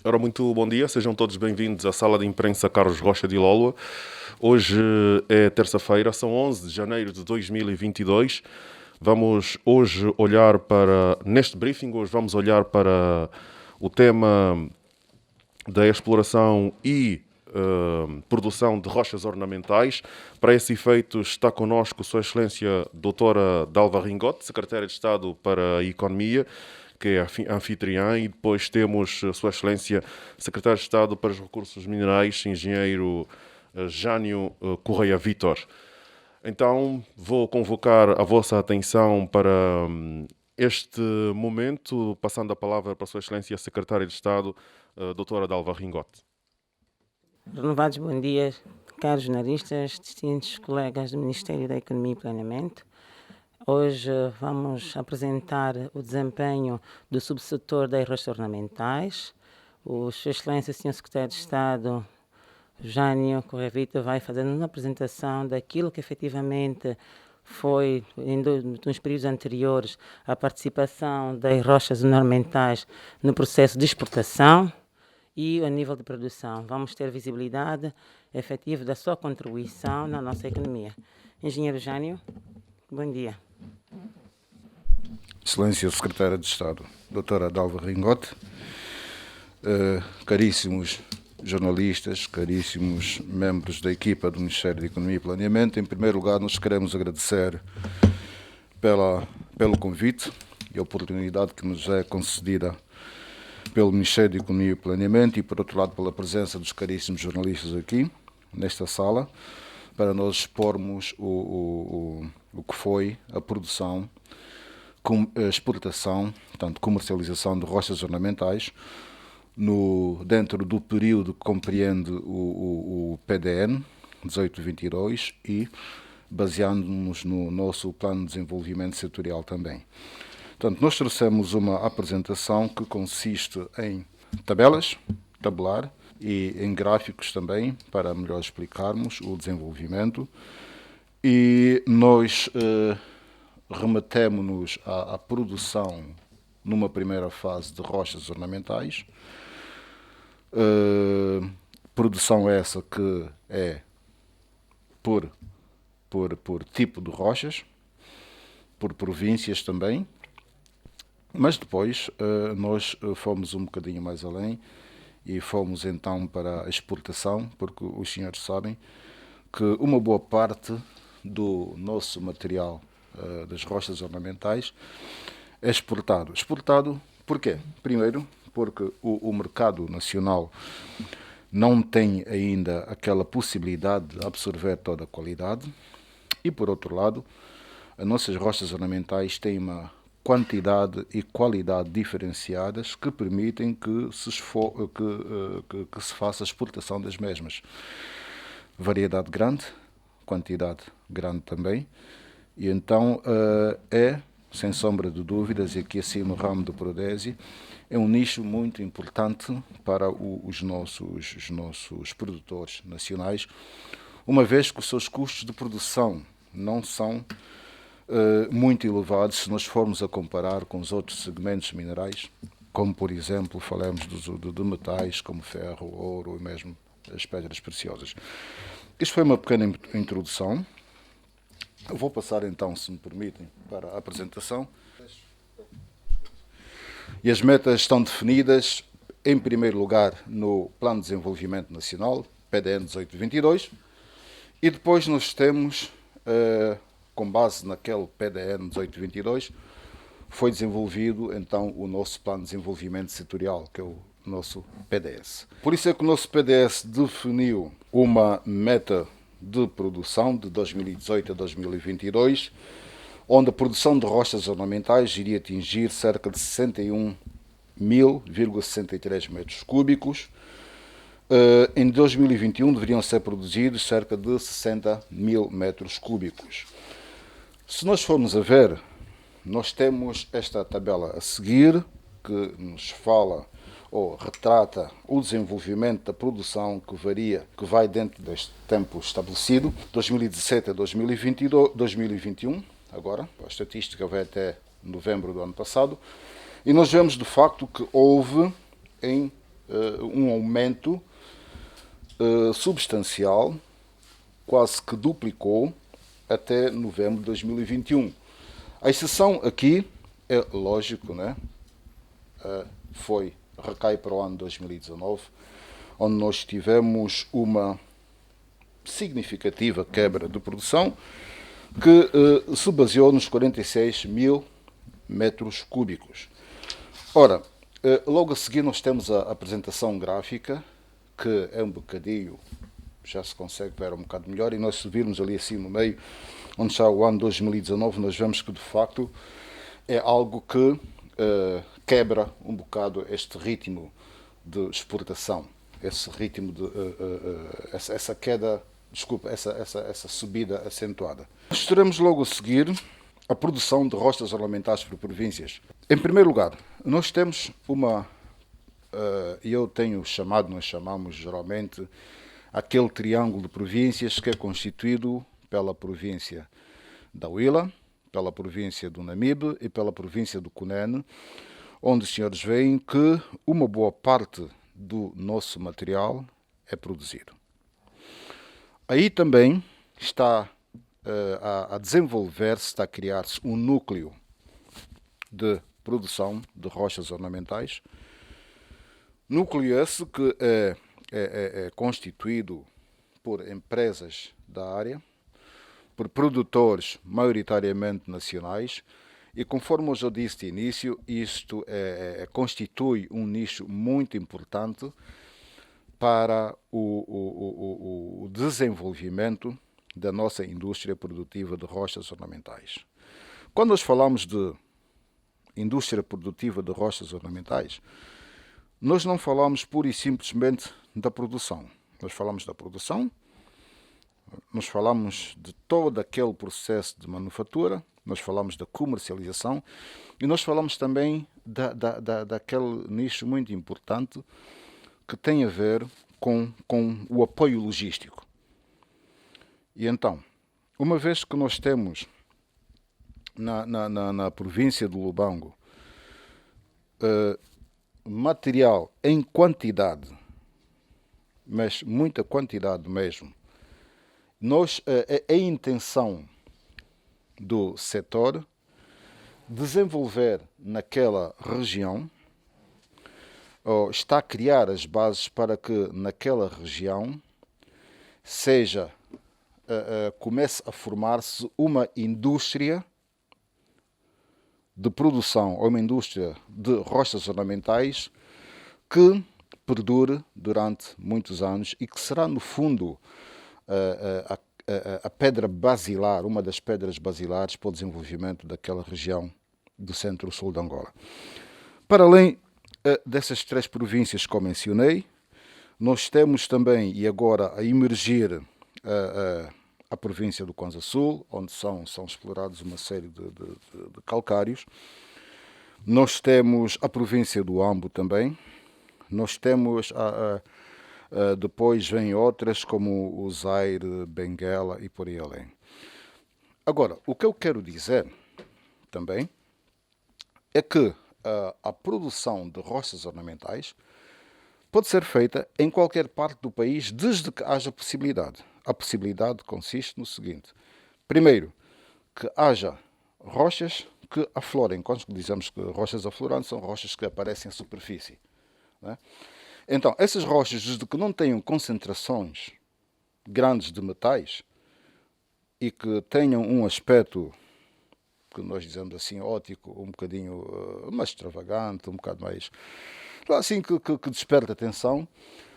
Ora, muito bom dia, sejam todos bem-vindos à Sala de Imprensa Carlos Rocha de Ilólua. Hoje é terça-feira, são 11 de janeiro de 2022. Vamos hoje olhar para, neste briefing, hoje vamos olhar para o tema da exploração e produção de rochas ornamentais. Para esse efeito está connosco Sua Excelência Doutora Dalva Ringote, Secretária de Estado para a Economia, que é a anfitriã, e depois temos Sua Excelência Secretário de Estado para os Recursos Minerais, Engenheiro Jânio Correia Vítor. Então, vou convocar a vossa atenção para este momento, passando a palavra para Sua Excelência Secretária de Estado, Doutora Dalva Ringote. Renovados bom dia, caros jornalistas, distintos colegas do Ministério da Economia e Planeamento. Hoje vamos apresentar o desempenho do subsetor das rochas ornamentais. O Sua Excelência, Sr. Secretário de Estado, Jânio Correia Vítor, vai fazer uma apresentação daquilo que efetivamente foi, nos períodos anteriores, a participação das rochas ornamentais no processo de exportação e a nível de produção. Vamos ter visibilidade efetiva da sua contribuição na nossa economia. Engenheiro Jânio, bom dia. Excelência Secretária de Estado, Doutora Dalva Ringote, caríssimos jornalistas, caríssimos membros da equipa do Ministério da Economia e Planeamento, em primeiro lugar nós queremos agradecer pelo convite e a oportunidade que nos é concedida pelo Ministério da Economia e Planeamento e, por outro lado, pela presença dos caríssimos jornalistas aqui, nesta sala, para nós expormos o que foi a produção, a exportação, portanto, comercialização de rochas ornamentais dentro do período que compreende o PDN 1822 e baseando-nos no nosso plano de desenvolvimento setorial também. Portanto, nós trouxemos uma apresentação que consiste em tabelas, tabular e em gráficos também, para melhor explicarmos o desenvolvimento. E nós remetemos-nos à produção numa primeira fase de rochas ornamentais. Produção essa que é por tipo de rochas, por províncias também. Mas depois nós fomos um bocadinho mais além e fomos então para a exportação, porque os senhores sabem que uma boa parte do nosso material das rochas ornamentais é exportado. Exportado porquê? Primeiro, porque o mercado nacional não tem ainda aquela possibilidade de absorver toda a qualidade e, por outro lado, as nossas rochas ornamentais têm uma quantidade e qualidade diferenciadas que permitem que se faça a exportação das mesmas. Variedade grande, quantidade grande também, e então é, sem sombra de dúvidas, e aqui assim no ramo do Prodesi, é um nicho muito importante para os nossos produtores nacionais, uma vez que os seus custos de produção não são muito elevados se nós formos a comparar com os outros segmentos minerais, como por exemplo falamos de metais como ferro, ouro e mesmo as pedras preciosas. Isto foi uma pequena introdução. Eu vou passar então, se me permitem, para a apresentação. E as metas estão definidas em primeiro lugar no Plano de Desenvolvimento Nacional, PDN 1822, e depois nós temos com base naquele PDN 1822, foi desenvolvido então o nosso Plano de Desenvolvimento Setorial, que é o nosso PDS. Por isso é que o nosso PDS definiu uma meta de produção de 2018 a 2022, onde a produção de rochas ornamentais iria atingir cerca de 61.063 metros cúbicos. Em 2021 deveriam ser produzidos cerca de 60.000 metros cúbicos. Se nós formos a ver, nós temos esta tabela a seguir, que nos fala ou retrata o desenvolvimento da produção que varia, que vai dentro deste tempo estabelecido, 2017 a 2021, agora, a estatística vai até novembro do ano passado, e nós vemos de facto que houve em um aumento substancial, quase que duplicou até novembro de 2021. A exceção aqui, é lógico, né? Recai para o ano 2019, onde nós tivemos uma significativa quebra de produção que se baseou nos 46 mil metros cúbicos. Ora, logo a seguir nós temos a apresentação gráfica, que é um bocadinho, já se consegue ver um bocado melhor, e nós se virmos ali assim no meio, onde está o ano 2019, nós vemos que de facto é algo que quebra um bocado este ritmo de exportação, esse ritmo de essa queda, desculpa, essa subida acentuada. Nós teremos logo a seguir a produção de roças ornamentais por províncias. Em primeiro lugar, nós temos nós chamamos geralmente aquele triângulo de províncias que é constituído pela província da Huila, pela província do Namibe e pela província do Cunene, onde os senhores veem que uma boa parte do nosso material é produzido. Aí também está a desenvolver-se, está a criar-se um núcleo de produção de rochas ornamentais. Núcleo esse que é constituído por empresas da área, por produtores maioritariamente nacionais, e conforme eu já disse de início, isto constitui um nicho muito importante para o desenvolvimento da nossa indústria produtiva de rochas ornamentais. Quando nós falamos de indústria produtiva de rochas ornamentais, nós não falamos pura e simplesmente da produção. Nós falamos da produção, nós falamos de todo aquele processo de manufatura, nós falamos da comercialização e nós falamos também daquele nicho muito importante que tem a ver com o apoio logístico. E então, uma vez que nós temos na província do Lubango material em quantidade, mas muita quantidade mesmo, a intenção do setor desenvolver naquela região, ou está a criar as bases para que naquela região comece a formar-se uma indústria de produção, ou uma indústria de rochas ornamentais que perdure durante muitos anos e que será, no fundo, a pedra basilar, uma das pedras basilares para o desenvolvimento daquela região do centro-sul de Angola. Para além dessas três províncias que eu mencionei, nós temos também, e agora a emergir, a província do Kwanza Sul, onde são explorados uma série de calcários. Nós temos a província do Ambo também. Nós temos, depois vêm outras como o Zaire, Benguela e por aí além. Agora, o que eu quero dizer também é que a produção de rochas ornamentais pode ser feita em qualquer parte do país, desde que haja possibilidade. A possibilidade consiste no seguinte: primeiro, que haja rochas que aflorem. Quando dizemos que rochas aflorantes, são rochas que aparecem à superfície, né? Então, essas rochas, desde que não tenham concentrações grandes de metais e que tenham um aspecto que nós dizemos assim óptico, um bocadinho mais extravagante, um bocado mais assim que desperta atenção,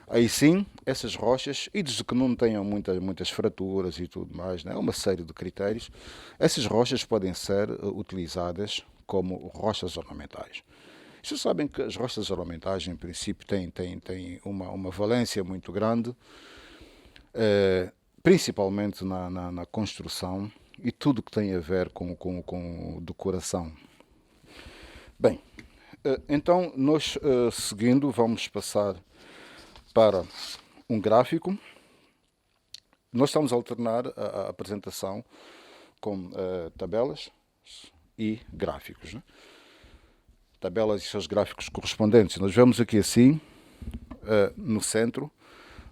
aí sim, essas rochas, e desde que não tenham muitas fraturas e tudo mais, né, uma série de critérios, essas rochas podem ser utilizadas como rochas ornamentais. Vocês sabem que as rochas ornamentais, em princípio, têm uma valência muito grande, principalmente na construção e tudo que tem a ver com decoração. Bem, então nós, seguindo, vamos passar para um gráfico. Nós estamos a alternar a apresentação com tabelas e gráficos, né? Tabelas e seus gráficos correspondentes. Nós vemos aqui assim no centro,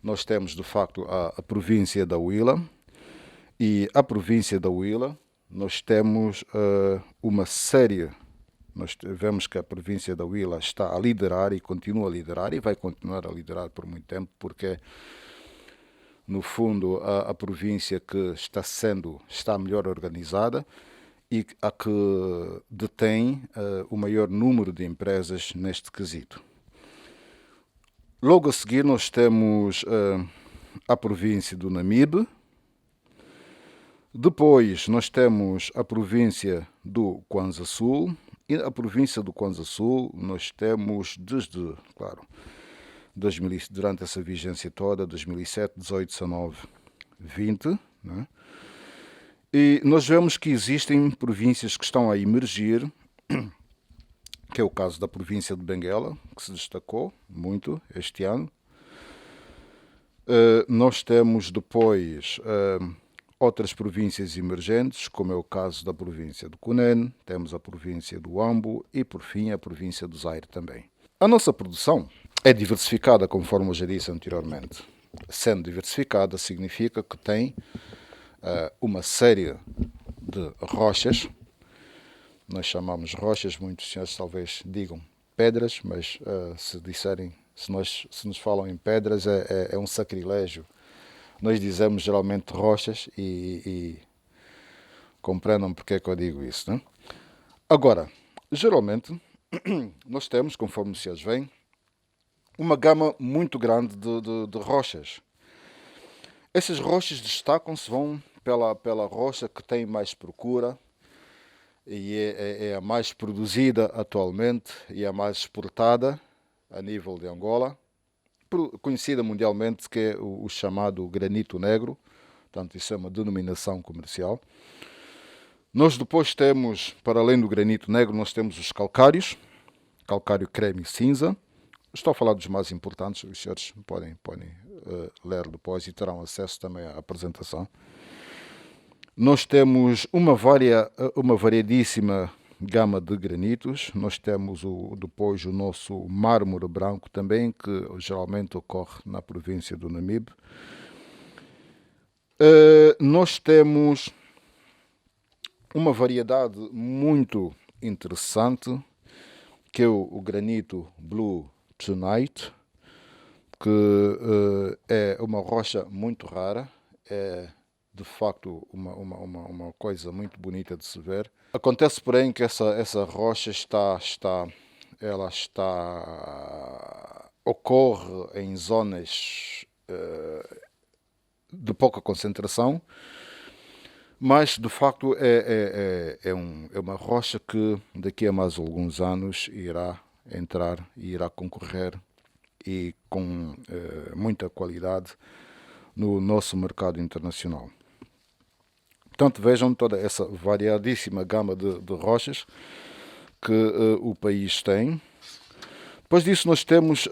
nós temos de facto a província da Huila, e a província da Huila nós temos uma série, nós vemos que a província da Huila está a liderar e continua a liderar e vai continuar a liderar por muito tempo, porque no fundo a província que está melhor organizada e a que detém o maior número de empresas neste quesito. Logo a seguir nós temos a província do Namibe. Depois nós temos a província do Kwanza Sul. E a província do Kwanza Sul nós temos desde, claro, durante essa vigência toda, 2007, 18, 19, 20, né? E nós vemos que existem províncias que estão a emergir, que é o caso da província de Benguela, que se destacou muito este ano. Nós temos depois outras províncias emergentes, como é o caso da província de Cunene, temos a província do Ambo e, por fim, a província do Zaire também. A nossa produção é diversificada, conforme eu já disse anteriormente. Sendo diversificada, significa que tem uma série de rochas. Nós chamamos rochas, muitos senhores talvez digam pedras, mas se nos falam em pedras é um sacrilégio. Nós dizemos geralmente rochas e compreendam porque é que eu digo isso, né? Agora, geralmente, nós temos, conforme os senhores veem, uma gama muito grande de rochas. Essas rochas destacam-se, vão pela rocha que tem mais procura e é a mais produzida atualmente e a mais exportada a nível de Angola, conhecida mundialmente, que é o chamado granito negro. Portanto, isso é uma denominação comercial. Nós depois temos, para além do granito negro, nós temos os calcários, calcário creme e cinza. Estou a falar dos mais importantes, os senhores podem ler depois e terão acesso também à apresentação. Nós temos uma variadíssima gama de granitos. Nós temos depois o nosso mármore branco também, que geralmente ocorre na província do Namibe. Nós temos uma variedade muito interessante, que é o granito Blue Tonight, que é uma rocha muito rara, é de facto uma coisa muito bonita de se ver. Acontece, porém, que essa rocha ocorre em zonas de pouca concentração, mas de facto é uma rocha que daqui a mais alguns anos irá entrar e irá concorrer e com muita qualidade no nosso mercado internacional. Portanto, vejam toda essa variadíssima gama de rochas que o país tem. Depois disso nós temos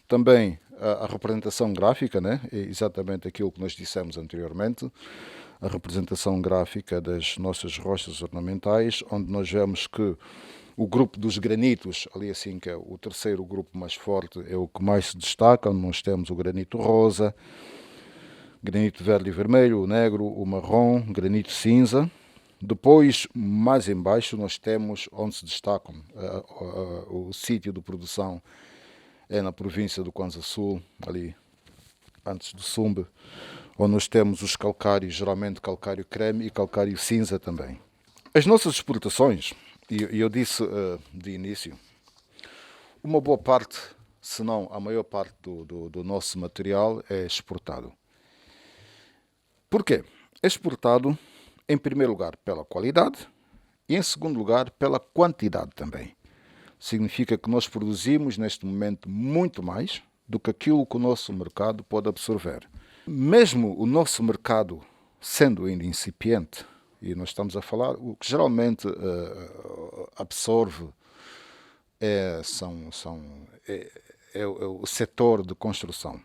também a representação gráfica, né? É exatamente aquilo que nós dissemos anteriormente, a representação gráfica das nossas rochas ornamentais, onde nós vemos que o grupo dos granitos, ali assim que é o terceiro grupo mais forte, é o que mais se destaca, onde nós temos o granito rosa, granito verde e vermelho, o negro, o marrom, granito cinza. Depois, mais em baixo, nós temos onde se destacam o sítio de produção é na província do Kwanza Sul, ali antes do Sumbe, onde nós temos os calcários, geralmente calcário creme e calcário cinza também. As nossas exportações, e eu disse de início, uma boa parte, se não a maior parte do nosso material é exportado. Porquê? É exportado, em primeiro lugar, pela qualidade e, em segundo lugar, pela quantidade também. Significa que nós produzimos, neste momento, muito mais do que aquilo que o nosso mercado pode absorver. Mesmo o nosso mercado sendo ainda incipiente, e nós estamos a falar, o que geralmente absorve é o setor de construção,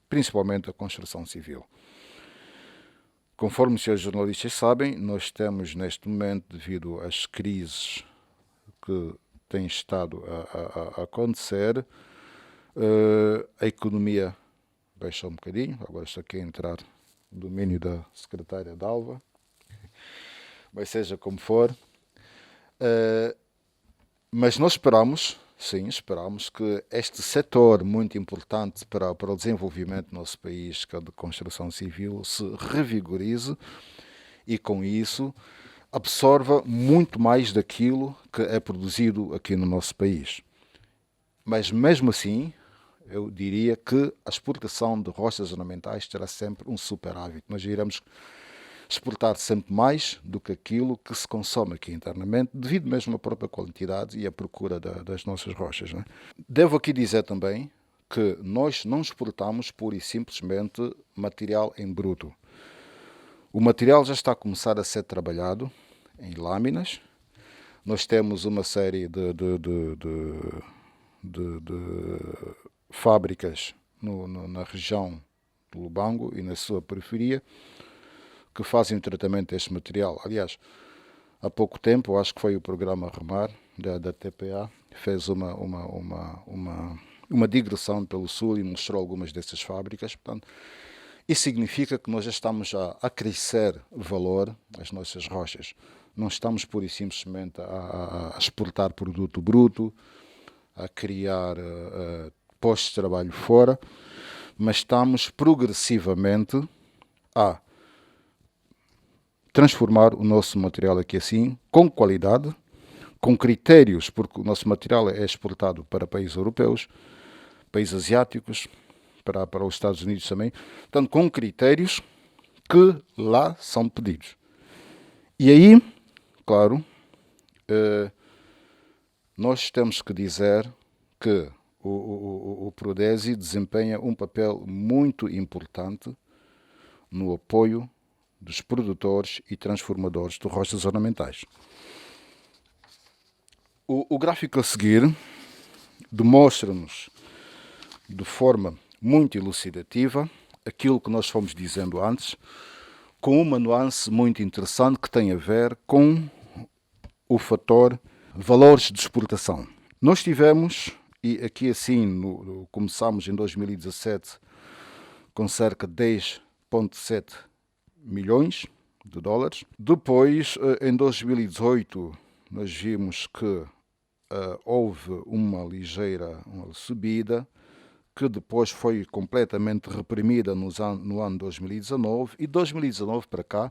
principalmente a construção civil. Conforme os senhores jornalistas sabem, nós temos neste momento, devido às crises que têm estado a acontecer, A economia baixou um bocadinho, agora estou aqui a entrar no domínio da secretária Dalva, mas seja como for. Mas nós esperamos que este setor muito importante para o desenvolvimento do nosso país, que é de construção civil, se revigorize e com isso absorva muito mais daquilo que é produzido aqui no nosso país. Mas mesmo assim, eu diria que a exportação de rochas ornamentais terá sempre um superávit. Nós iremos exportar sempre mais do que aquilo que se consome aqui internamente, devido mesmo à própria quantidade e à procura das nossas rochas, né? Devo aqui dizer também que nós não exportamos pura e simplesmente material em bruto. O material já está a começar a ser trabalhado em lâminas. Nós temos uma série de fábricas na região do Lubango e na sua periferia que fazem o tratamento deste material. Aliás, há pouco tempo, acho que foi o programa Remar da TPA, fez uma digressão pelo Sul e mostrou algumas dessas fábricas. Portanto, isso significa que nós já estamos a acrescer valor às nossas rochas. Não estamos pura e simplesmente a exportar produto bruto, a criar postos de trabalho fora, mas estamos progressivamente a transformar o nosso material aqui assim, com qualidade, com critérios, porque o nosso material é exportado para países europeus, países asiáticos, para os Estados Unidos também, portanto, com critérios que lá são pedidos. E aí, claro, nós temos que dizer que o Prodesi desempenha um papel muito importante no apoio dos produtores e transformadores de rochas ornamentais. O gráfico a seguir demonstra-nos de forma muito elucidativa aquilo que nós fomos dizendo antes, com uma nuance muito interessante que tem a ver com o fator valores de exportação. Nós tivemos, e aqui assim começamos em 2017 com cerca de 10,7 milhões de dólares. Depois, em 2018, nós vimos que houve uma ligeira subida, que depois foi completamente reprimida no ano 2019. E 2019 para cá,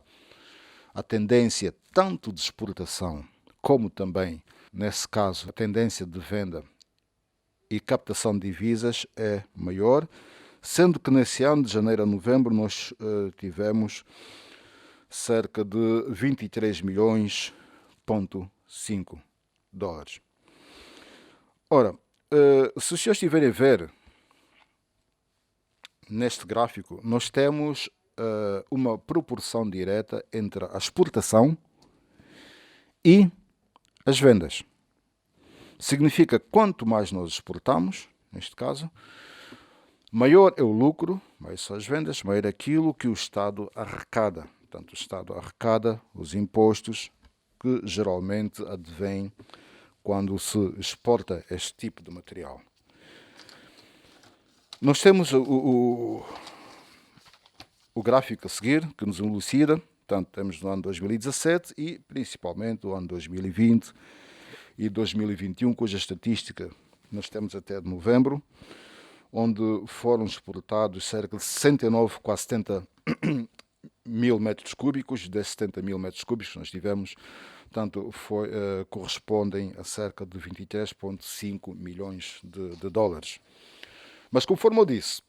a tendência tanto de exportação como também, nesse caso, a tendência de venda e captação de divisas é maior, sendo que nesse ano, de janeiro a novembro, nós tivemos cerca de 23 milhões,5 dólares. Ora, se os senhores estiverem a ver neste gráfico, nós temos uma proporção direta entre a exportação e as vendas. Significa que quanto mais nós exportamos, neste caso, maior é o lucro, maior são as vendas, maior é aquilo que o Estado arrecada. Portanto, o Estado arrecada os impostos que geralmente advêm quando se exporta este tipo de material. Nós temos o gráfico a seguir, que nos elucida. Portanto, temos no ano 2017 e principalmente o ano 2020 e 2021, cuja estatística nós temos até de novembro, onde foram exportados cerca de 69, quase 70 mil metros cúbicos. Desses 70 mil metros cúbicos que nós tivemos, portanto, correspondem a cerca de 23,5 milhões de dólares. Mas, conforme eu disse,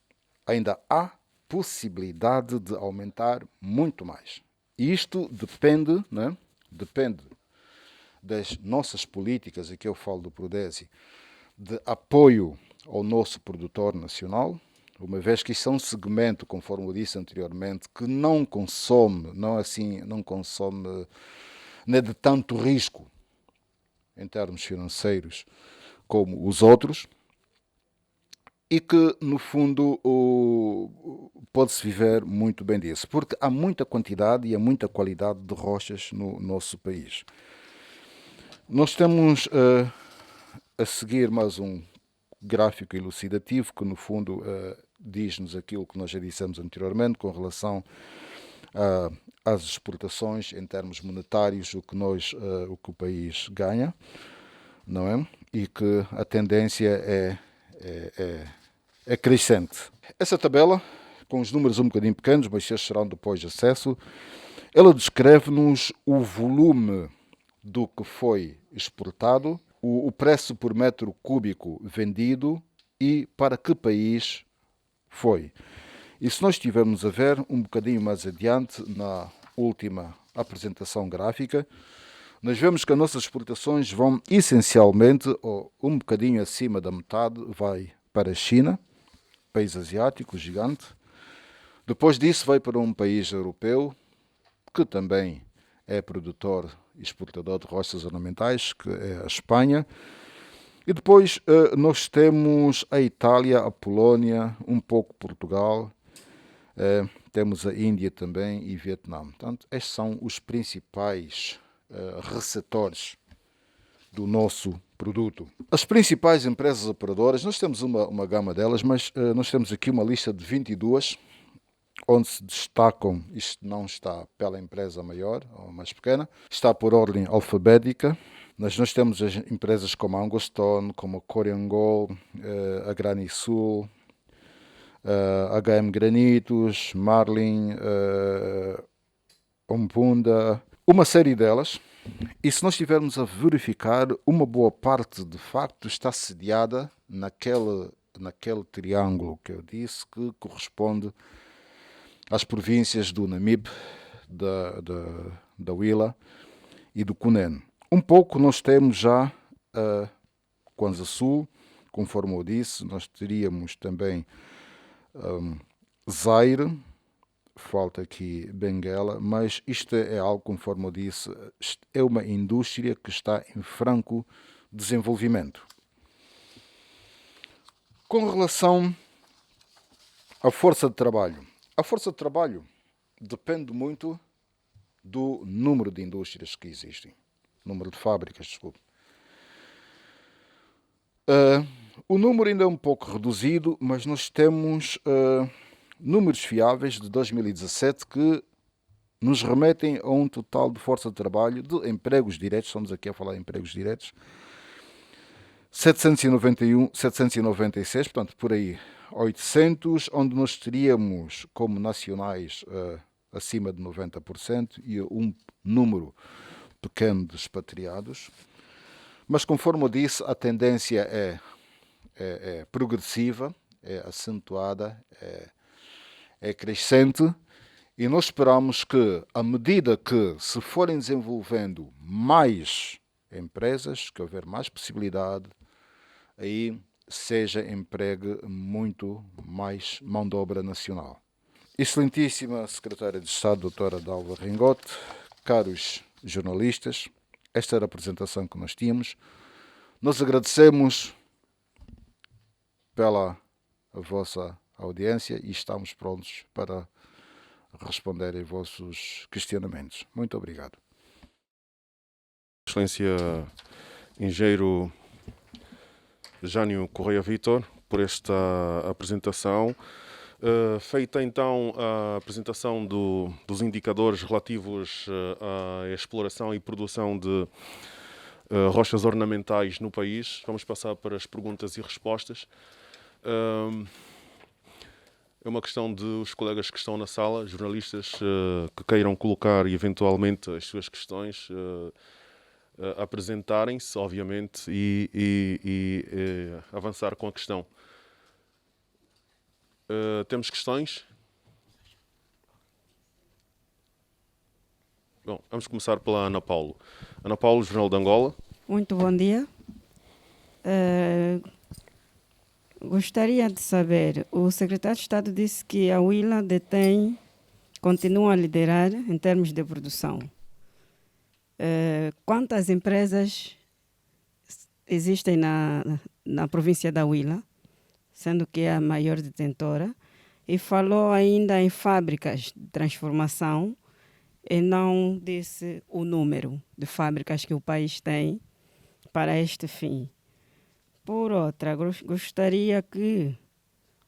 ainda há possibilidade de aumentar muito mais. E isto depende, né? Depende das nossas políticas, aqui eu falo do Prodesi, de apoio ao nosso produtor nacional, uma vez que isso é um segmento, conforme eu disse anteriormente, que não consome, não é de tanto risco em termos financeiros como os outros, e que, no fundo, pode-se viver muito bem disso, porque há muita quantidade e há muita qualidade de rochas no nosso país. Nós temos a seguir mais um gráfico elucidativo que, no fundo, diz-nos aquilo que nós já dissemos anteriormente com relação às exportações em termos monetários, o que o país ganha, não é? E que a tendência é crescente. Essa tabela, com os números um bocadinho pequenos, mas estes serão depois de acesso, ela descreve-nos o volume do que foi exportado, o preço por metro cúbico vendido e para que país foi. E se nós estivermos a ver um bocadinho mais adiante, na última apresentação gráfica, nós vemos que as nossas exportações vão essencialmente, ou um bocadinho acima da metade, vai para a China, país asiático gigante. Depois disso vai para um país europeu, que também é produtor e exportador de rochas ornamentais, que é a Espanha. E depois nós temos a Itália, a Polónia, um pouco Portugal, temos a Índia também e Vietnã. Portanto, estes são os principais receptores do nosso produto. As principais empresas operadoras, nós temos uma gama delas, mas nós temos aqui uma lista de 22, onde se destacam, isto não está pela empresa maior ou mais pequena, está por ordem alfabética. Nós temos as empresas como a Angostone, como a Coriangol, a Granisul, HM Granitos, Marlin, Ompunda, uma série delas. E se nós estivermos a verificar, uma boa parte de facto está sediada naquele triângulo que eu disse, que corresponde às províncias do Namibe, da Huila e do Cunene. Um pouco nós temos já Kwanza Sul, conforme eu disse, nós teríamos também Zaire, falta aqui Benguela, mas isto é algo, conforme eu disse, é uma indústria que está em franco desenvolvimento. Com relação à força de trabalho, a força de trabalho depende muito do número de indústrias que existem. Número de fábricas, desculpe. O número ainda é um pouco reduzido, mas nós temos números fiáveis de 2017 que nos remetem a um total de força de trabalho, de empregos diretos, estamos aqui a falar de empregos diretos, 796, portanto, por aí, 800, onde nós teríamos como nacionais acima de 90% e um número pequeno de expatriados. Mas, conforme eu disse, a tendência é progressiva, é acentuada, é crescente, e nós esperamos que, à medida que se forem desenvolvendo mais empresas, que houver mais possibilidade, aí seja empregue muito mais mão de obra nacional. Excelentíssima Secretária de Estado, doutora Dalva Ringote, caros jornalistas, esta era a apresentação que nós tínhamos. Nós agradecemos pela vossa audiência e estamos prontos para responder aos vossos questionamentos. Muito obrigado. Excelência Engenheiro Jânio Correia Vítor, por esta apresentação. Feita então a apresentação dos indicadores relativos à exploração e produção de rochas ornamentais no país, vamos passar para as perguntas e respostas. É uma questão dos colegas que estão na sala, jornalistas que queiram colocar eventualmente as suas questões, apresentarem-se, obviamente, e avançar com a questão. Temos questões? Bom, vamos começar pela Ana Paulo. Ana Paulo, Jornal de Angola. Muito bom dia. Gostaria de saber, o secretário de Estado disse que a Huila continua a liderar em termos de produção. Quantas empresas existem na província da Huila, sendo que é a maior detentora, e falou ainda em fábricas de transformação e não disse o número de fábricas que o país tem para este fim. Por outra, gostaria que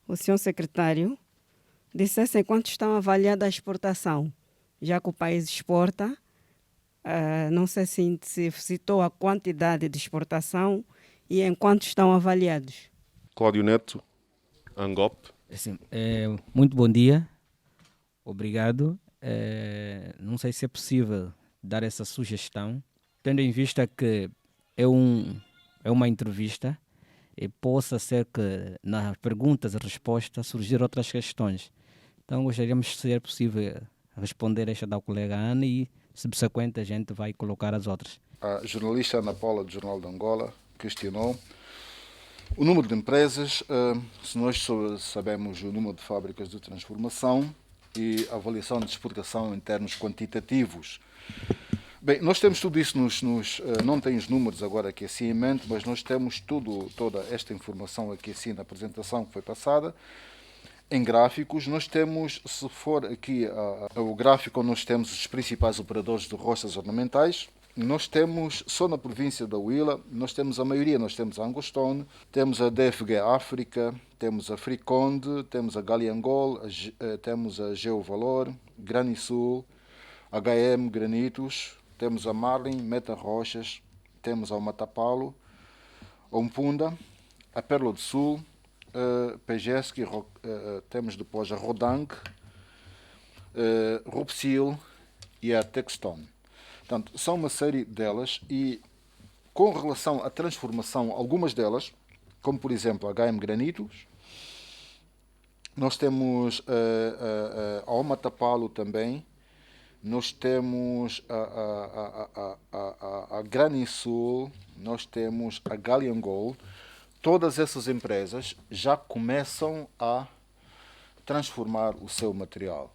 o senhor secretário dissesse quanto estão avaliadas a exportação, já que o país exporta. Não sei se citou a quantidade de exportação e em quanto estão avaliados. Cláudio Neto, Angop. Assim, muito bom dia, obrigado. Não sei se é possível dar essa sugestão, tendo em vista que é uma entrevista e possa ser que nas perguntas e respostas surgir outras questões. Então gostaríamos se é possível responder esta da colega Ana e subsequente a gente vai colocar as outras. A jornalista Ana Paula, do Jornal de Angola, questionou o número de empresas, se nós sabemos o número de fábricas de transformação e avaliação de exportação em termos quantitativos. Bem, nós temos tudo isso não tenho os números agora aqui assim em mente, mas nós temos toda esta informação aqui assim na apresentação que foi passada. Em gráficos, nós temos, se for aqui o gráfico onde nós temos os principais operadores de rochas ornamentais, nós temos, só na província da Huila, nós temos a maioria, nós temos a Angostone, temos a DFG África, temos a Friconde, temos a Galiangol, temos a Geovalor, Granisul, HM Granitos, temos a Marlin, Meta Rochas, temos a Matapalo, a Umpunda, a Pérola do Sul, Pejeski, temos depois a Rodang, Rupsil e a Textone. Portanto, são uma série delas e com relação à transformação, algumas delas, como por exemplo a HM Granitos, nós temos a Omatapalo também, nós temos a Granisul, nós temos a Galiangol. Todas essas empresas já começam a transformar o seu material.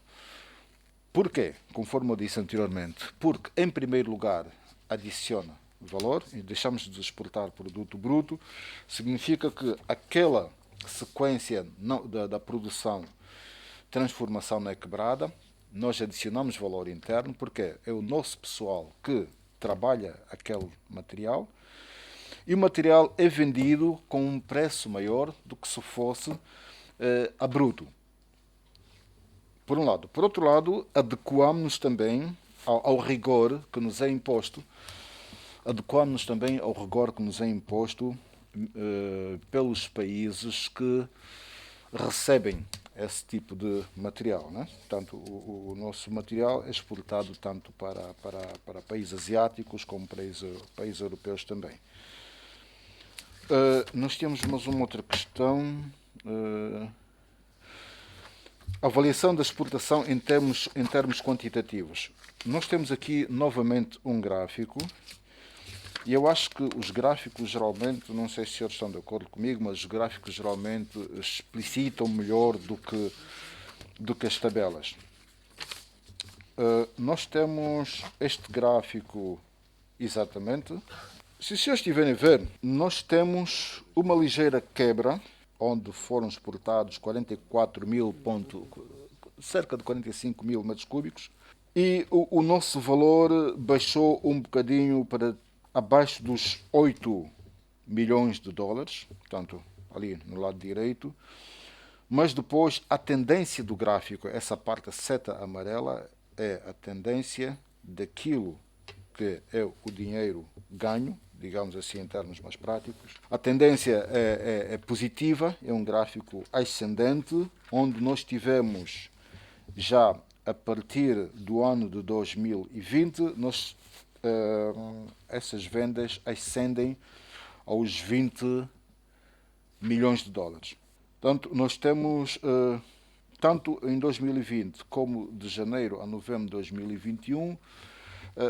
Por quê? Conforme eu disse anteriormente, porque em primeiro lugar adiciona valor e deixamos de exportar produto bruto, significa que aquela sequência da produção, transformação não é quebrada, nós adicionamos valor interno, porque é o nosso pessoal que trabalha aquele material, e o material é vendido com um preço maior do que se fosse a bruto. Por um lado. Por outro lado, adequamos-nos também ao rigor que nos é imposto. Adequamos-nos também ao rigor que nos é imposto pelos países que recebem esse tipo de material, né? Portanto, o nosso material é exportado tanto para países asiáticos como para países europeus também. Nós temos mais uma outra questão. Avaliação da exportação em termos quantitativos. Nós temos aqui novamente um gráfico e eu acho que os gráficos geralmente, não sei se os senhores estão de acordo comigo, mas os gráficos geralmente explicitam melhor do que as tabelas. Nós temos este gráfico exatamente. Se os senhores estiverem a ver, nós temos uma ligeira quebra, onde foram exportados 44 mil, cerca de 45 mil metros cúbicos, e o nosso valor baixou um bocadinho para abaixo dos 8 milhões de dólares, portanto, ali no lado direito, mas depois a tendência do gráfico, essa parte, a seta amarela, é a tendência daquilo que é o dinheiro ganho, digamos assim em termos mais práticos. A tendência é positiva, é um gráfico ascendente, onde nós tivemos já a partir do ano de 2020, essas vendas ascendem aos 20 milhões de dólares. Portanto, nós temos, tanto em 2020 como de janeiro a novembro de 2021,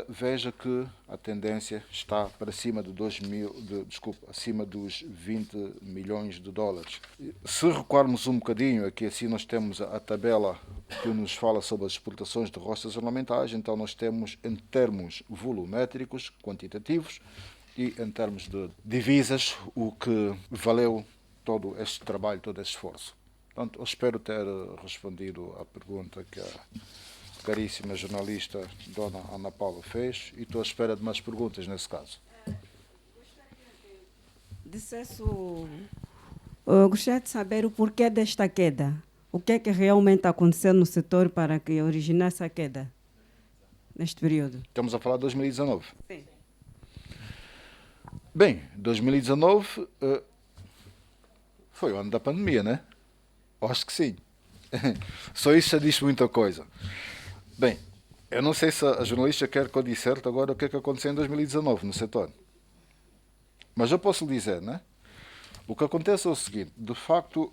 veja que a tendência está para cima de acima dos 20 milhões de dólares. Se recuarmos um bocadinho, aqui assim nós temos a tabela que nos fala sobre as exportações de rochas ornamentais, então nós temos em termos volumétricos, quantitativos, e em termos de divisas, o que valeu todo este trabalho, todo este esforço. Portanto, eu espero ter respondido à pergunta que a caríssima jornalista Dona Ana Paula fez e estou à espera de mais perguntas nesse caso. Dissesse eu gostaria de saber o porquê desta queda. O que é que realmente aconteceu no setor para que originasse a queda neste período? Estamos a falar de 2019. Sim. Bem, 2019 foi o ano da pandemia, né? Eu acho que sim. Só isso já diz muita coisa. Bem, eu não sei se a jornalista quer que eu disserte agora o que é que aconteceu em 2019 no setor. Mas eu posso lhe dizer, né? O que acontece é o seguinte, de facto,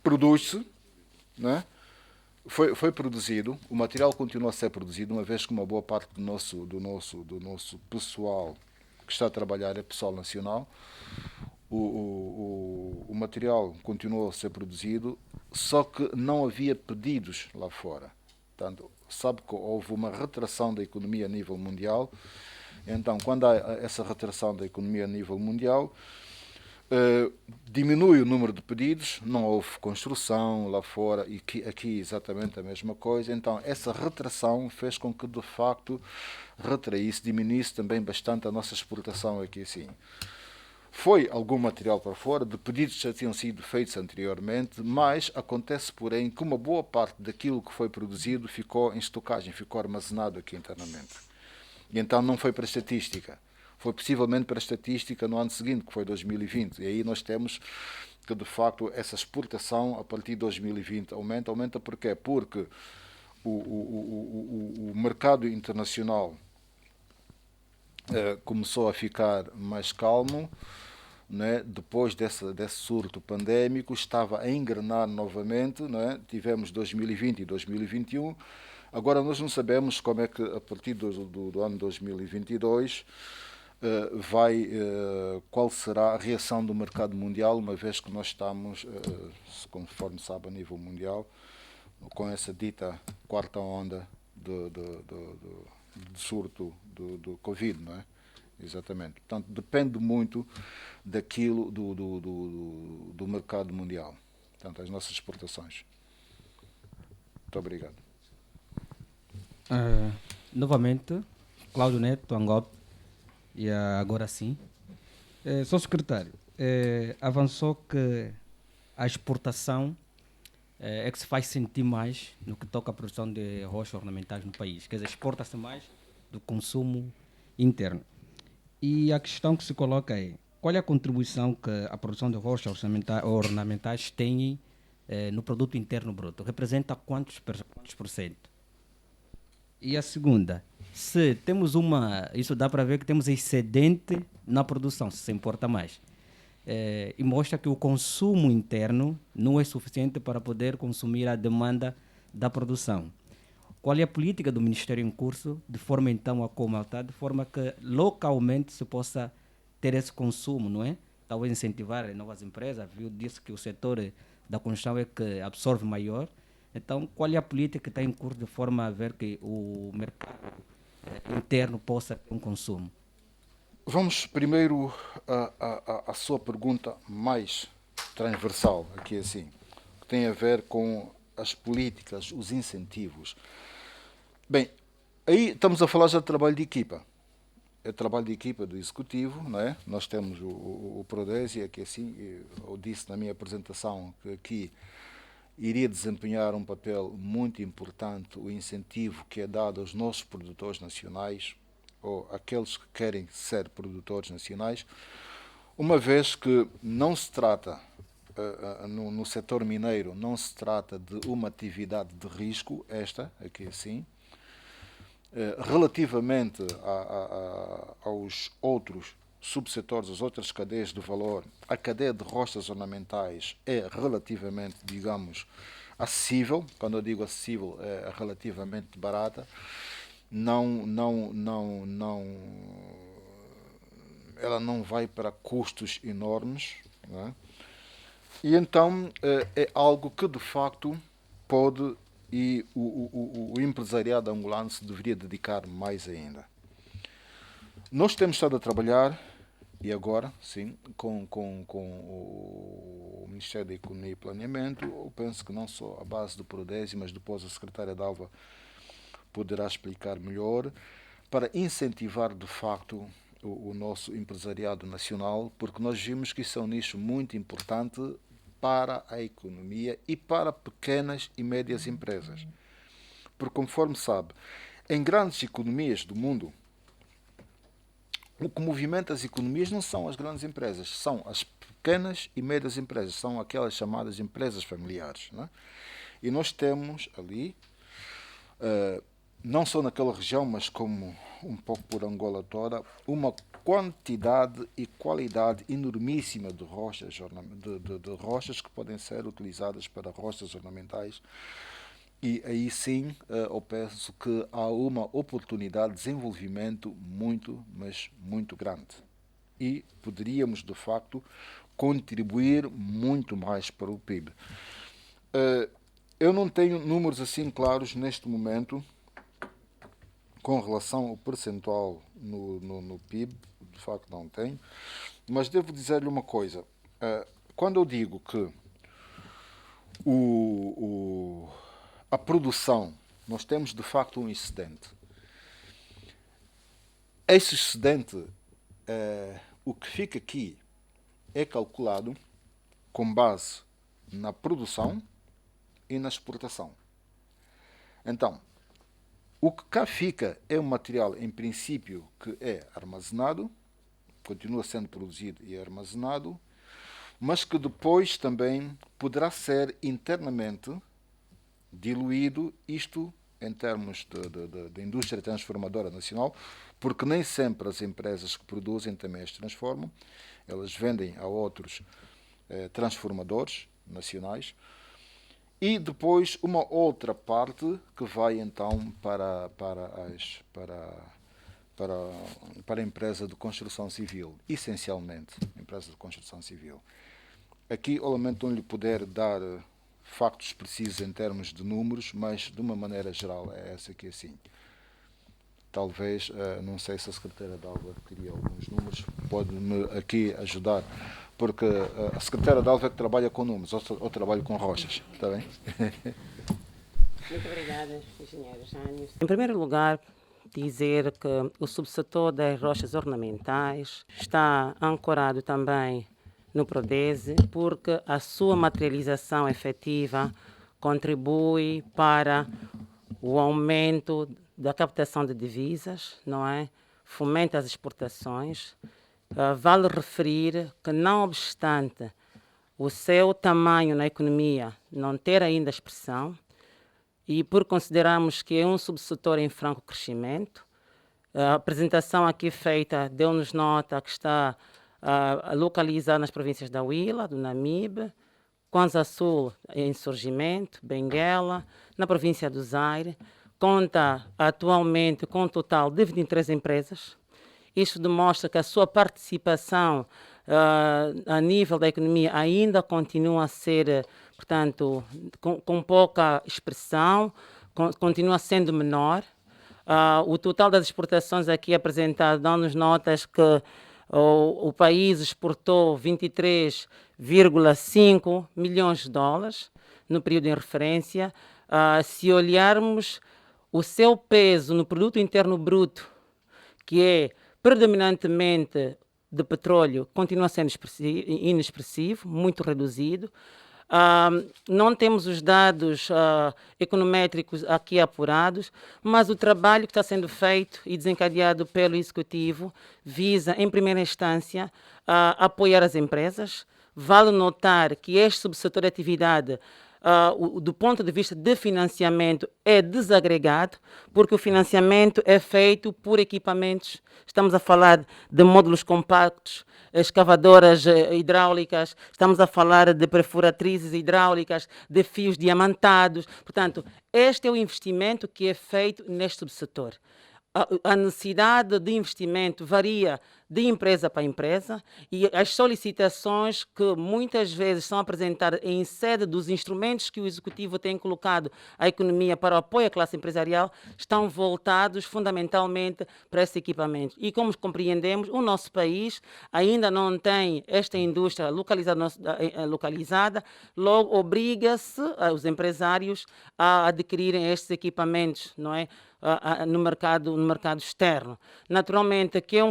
produz-se, né? Foi produzido, o material continua a ser produzido, uma vez que uma boa parte do nosso pessoal que está a trabalhar é pessoal nacional. O material continuou a ser produzido, só que não havia pedidos lá fora. Portanto, sabe que houve uma retração da economia a nível mundial. Então, quando há essa retração da economia a nível mundial, diminui o número de pedidos, não houve construção lá fora e aqui exatamente a mesma coisa. Então, essa retração fez com que, de facto, retraísse, diminuísse também bastante a nossa exportação aqui assim. Foi algum material para fora, de pedidos que já tinham sido feitos anteriormente, mas acontece, porém, que uma boa parte daquilo que foi produzido ficou em estocagem, ficou armazenado aqui internamente. E então não foi para a estatística. Foi possivelmente para a estatística no ano seguinte, que foi 2020. E aí nós temos que, de facto, essa exportação a partir de 2020 aumenta. Aumenta porquê? Porque o mercado internacional começou a ficar mais calmo, né? Depois desse surto pandémico, estava a engrenar novamente, né? Tivemos 2020 e 2021. Agora nós não sabemos como é que a partir do ano 2022 qual será a reação do mercado mundial, uma vez que nós estamos, conforme sabe, a nível mundial, com essa dita quarta onda de surto do Covid, não é? Exatamente. Portanto, depende muito daquilo do mercado mundial. Portanto, as nossas exportações. Muito obrigado. Novamente, Cláudio Neto, Angop, e agora sim. Sr. Secretário, avançou que a exportação é que se faz sentir mais no que toca à produção de rochas ornamentais no país. Quer dizer, exporta-se mais do consumo interno. E a questão que se coloca é, qual é a contribuição que a produção de rochas ornamentais tem no produto interno bruto? Representa quantos por cento? E a segunda, se temos isso dá para ver que temos excedente na produção, se importa mais. E mostra que o consumo interno não é suficiente para poder consumir a demanda da produção. Qual é a política do Ministério em curso, de forma então a comatar, de forma que localmente se possa ter esse consumo, não é? Talvez incentivar novas empresas, disse que o setor da construção é que absorve maior. Então, qual é a política que está em curso de forma a ver que o mercado interno possa ter um consumo? Vamos primeiro à sua pergunta mais transversal, aqui assim, que tem a ver com as políticas, os incentivos. Bem, aí estamos a falar já de trabalho de equipa. É trabalho de equipa do Executivo, não é? Nós temos o Prodésia, que assim, eu disse na minha apresentação que aqui iria desempenhar um papel muito importante o incentivo que é dado aos nossos produtores nacionais, ou aqueles que querem ser produtores nacionais, uma vez que não se trata, no setor mineiro, não se trata de uma atividade de risco, esta, aqui assim, relativamente aos outros subsetores, as outras cadeias de valor, a cadeia de rochas ornamentais é relativamente, digamos, acessível. Quando eu digo acessível, é relativamente barata. Ela não vai para custos enormes, não é? E então é algo que de facto pode, e o empresariado angolano se deveria dedicar mais ainda. Nós temos estado a trabalhar, e agora, sim, com o Ministério da Economia e Planeamento. Eu penso que não só a base do Prodésia, mas depois a secretária Dalva poderá explicar melhor, para incentivar de facto o nosso empresariado nacional, porque nós vimos que isso é um nicho muito importante para a economia e para pequenas e médias empresas. Porque, conforme sabe, em grandes economias do mundo, o que movimenta as economias não são as grandes empresas, são as pequenas e médias empresas, são aquelas chamadas empresas familiares, né? E nós temos ali, não só naquela região, mas como um pouco por Angola toda, uma quantidade e qualidade enormíssima de rochas, de rochas que podem ser utilizadas para rochas ornamentais. E aí sim, eu penso que há uma oportunidade de desenvolvimento muito, mas muito grande. E poderíamos, de facto, contribuir muito mais para o PIB. Eu não tenho números assim claros neste momento com relação ao percentual no PIB, de facto não tenho, mas devo dizer-lhe uma coisa. Quando eu digo que a produção, nós temos de facto um excedente. Esse excedente, o que fica aqui é calculado com base na produção e na exportação. Então, o que cá fica é um material, em princípio, que é armazenado, continua sendo produzido e armazenado, mas que depois também poderá ser internamente diluído, isto em termos de indústria transformadora nacional, porque nem sempre as empresas que produzem também as transformam, elas vendem a outros transformadores nacionais, e depois uma outra parte que vai então para a empresa de construção civil, essencialmente, empresa de construção civil. Aqui, eu lamento não lhe poder dar factos precisos em termos de números, mas de uma maneira geral é essa aqui assim. Talvez, não sei se a secretária Dalva teria alguns números, pode-me aqui ajudar, porque a secretária Dalva é que trabalha com números, eu trabalho com rochas, está bem? Muito obrigada, engenheiro Jânio. Em primeiro lugar, dizer que o subsetor das rochas ornamentais está ancorado também no Prodese, porque a sua materialização efetiva contribui para o aumento da captação de divisas, não é? Fomenta as exportações. Vale referir que, não obstante o seu tamanho na economia não ter ainda expressão, e por considerarmos que é um subsetor em franco crescimento, a apresentação aqui feita deu-nos nota que está localizada nas províncias da Huila, do Namibe, Kwanza Sul em surgimento, Benguela, na província do Zaire. Conta atualmente com um total de 23 empresas. Isto demonstra que a sua participação a nível da economia ainda continua a ser, portanto, com pouca expressão, continua sendo menor. O total das exportações aqui apresentado dão-nos notas que o país exportou 23,5 milhões de dólares no período em referência. Se olharmos o seu peso no produto interno bruto, que é predominantemente de petróleo, continua sendo inexpressivo, muito reduzido. Não temos os dados econométricos aqui apurados, mas o trabalho que está sendo feito e desencadeado pelo Executivo visa, em primeira instância, apoiar as empresas. Vale notar que este subsetor de atividade, do ponto de vista de financiamento, é desagregado, porque o financiamento é feito por equipamentos. Estamos a falar de módulos compactos, escavadoras hidráulicas, estamos a falar de perfuratrizes hidráulicas, de fios diamantados. Portanto, este é o investimento que é feito neste subsetor. A necessidade de investimento varia de empresa para empresa e as solicitações que muitas vezes são apresentadas em sede dos instrumentos que o Executivo tem colocado à economia para o apoio à classe empresarial estão voltados fundamentalmente para esse equipamento. E como compreendemos, o nosso país ainda não tem esta indústria localizada, logo obriga-se os empresários a adquirirem estes equipamentos, não é? No mercado externo. Naturalmente, que é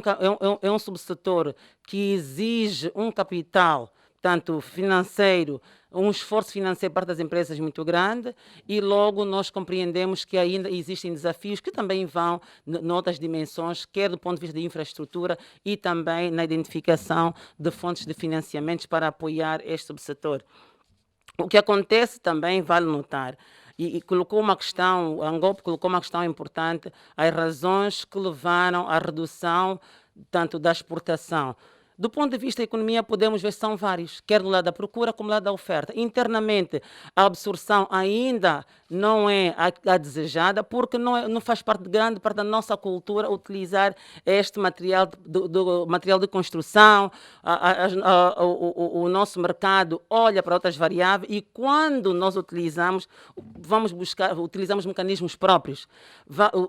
é um subsetor que exige um capital, tanto financeiro, um esforço financeiro para das empresas muito grande, e logo nós compreendemos que ainda existem desafios que também vão noutras dimensões, quer do ponto de vista de infraestrutura e também na identificação de fontes de financiamentos para apoiar este subsetor. O que acontece também, vale notar, e colocou uma questão, a Angope colocou uma questão importante, as razões que levaram à redução tanto da exportação. Do ponto de vista da economia, podemos ver que são vários, quer do lado da procura como do lado da oferta. Internamente, a absorção ainda não é a desejada, porque não faz parte de grande parte da nossa cultura utilizar este material, do material de construção. O nosso mercado olha para outras variáveis e quando nós utilizamos, utilizamos mecanismos próprios.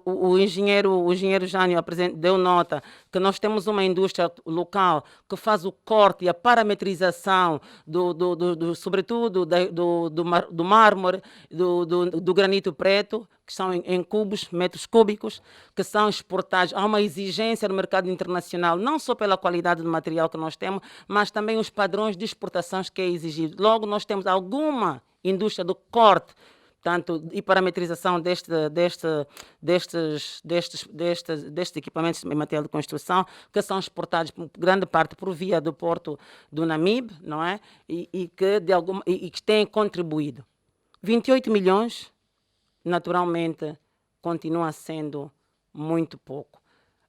O engenheiro Jânio deu nota que nós temos uma indústria local que faz o corte e a parametrização sobretudo do mármore, do granito preto, que são em cubos, metros cúbicos, que são exportados. Há uma exigência no mercado internacional, não só pela qualidade do material que nós temos, mas também os padrões de exportações que é exigido. Logo, nós temos alguma indústria do corte, tanto e parametrização destes equipamentos de material de construção, que são exportados grande parte por via do porto do Namibe, não é? E que têm contribuído. 28 milhões, naturalmente, continua sendo muito pouco.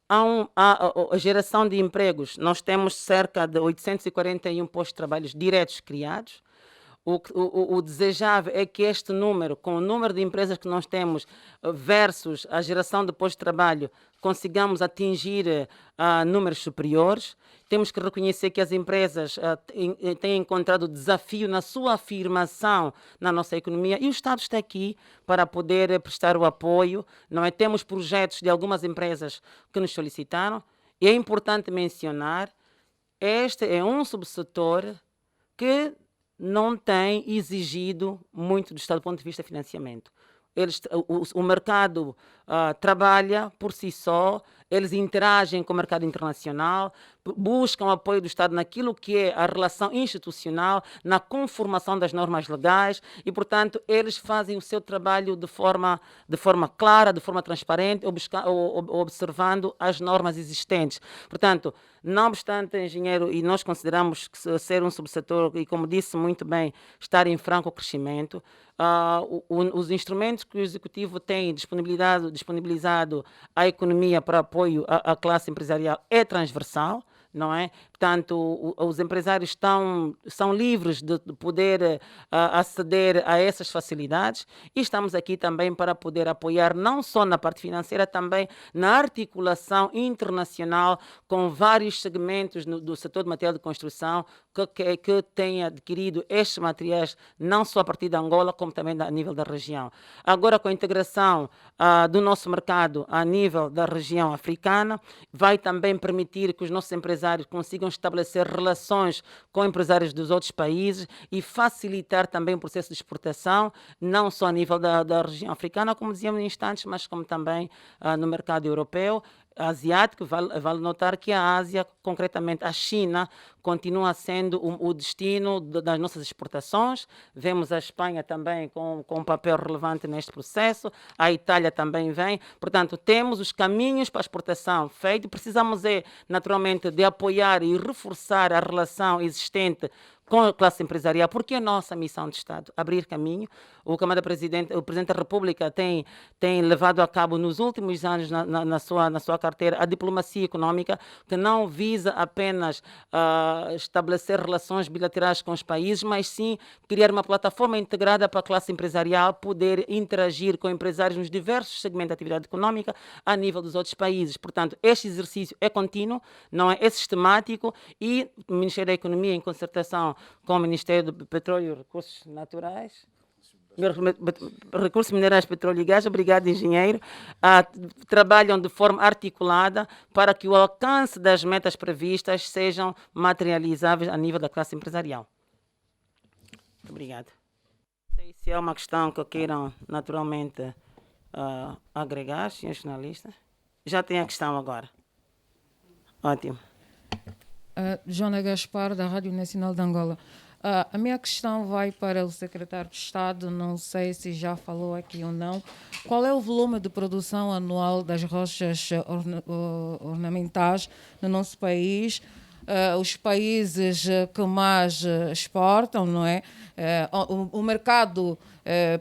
A geração de empregos, nós temos cerca de 841 postos de trabalho diretos criados. O desejável é que este número, com o número de empresas que nós temos versus a geração de postos de trabalho, consigamos atingir números superiores. Temos que reconhecer que as empresas têm encontrado desafio na sua afirmação na nossa economia e o Estado está aqui para poder prestar o apoio. Não é? Temos projetos de algumas empresas que nos solicitaram e é importante mencionar, este é um subsetor que não tem exigido muito do Estado do ponto de vista de financiamento. O mercado trabalha por si só, eles interagem com o mercado internacional, buscam apoio do Estado naquilo que é a relação institucional, na conformação das normas legais e, portanto, eles fazem o seu trabalho de forma clara, de forma transparente, observando as normas existentes. Portanto, não obstante, engenheiro, e nós consideramos que ser um subsetor, e como disse muito bem, estar em franco crescimento, os instrumentos que o Executivo tem disponibilizado à economia para apoio à classe empresarial é transversal, não é? Portanto, os empresários são livres de poder aceder a essas facilidades e estamos aqui também para poder apoiar não só na parte financeira, também na articulação internacional com vários segmentos do setor de material de construção que têm adquirido estes materiais não só a partir da Angola, como também a nível da região. Agora, com a integração do nosso mercado a nível da região africana, vai também permitir que os nossos empresários consigam estabelecer relações com empresários dos outros países e facilitar também o processo de exportação, não só a nível da região africana, como dizíamos em instantes, mas como também no mercado europeu, asiático. Vale notar que a Ásia, concretamente a China, continua sendo o destino das nossas exportações. Vemos a Espanha também com um papel relevante neste processo, a Itália também vem. Portanto, temos os caminhos para a exportação feitos. Precisamos, naturalmente, de apoiar e reforçar a relação existente com a classe empresarial, porque é nossa missão de Estado abrir caminho. O Presidente da República tem levado a cabo nos últimos anos na sua carteira a diplomacia econômica, que não visa apenas estabelecer relações bilaterais com os países, mas sim criar uma plataforma integrada para a classe empresarial poder interagir com empresários nos diversos segmentos da atividade econômica a nível dos outros países. Portanto, este exercício é contínuo, não é sistemático e o Ministério da Economia, em concertação com o Ministério do Petróleo e Recursos Naturais, Recursos Minerais, Petróleo e Gás, obrigado, engenheiro, trabalham de forma articulada para que o alcance das metas previstas sejam materializáveis a nível da classe empresarial. Muito obrigado. Não sei se é uma questão que queiram naturalmente agregar, senhores jornalistas. Já tem a questão agora. Ótimo. Joana Gaspar, da Rádio Nacional de Angola. A minha questão vai para o secretário de Estado, não sei se já falou aqui ou não. Qual é o volume de produção anual das rochas ornamentais no nosso país? Os países que mais exportam, não é? O mercado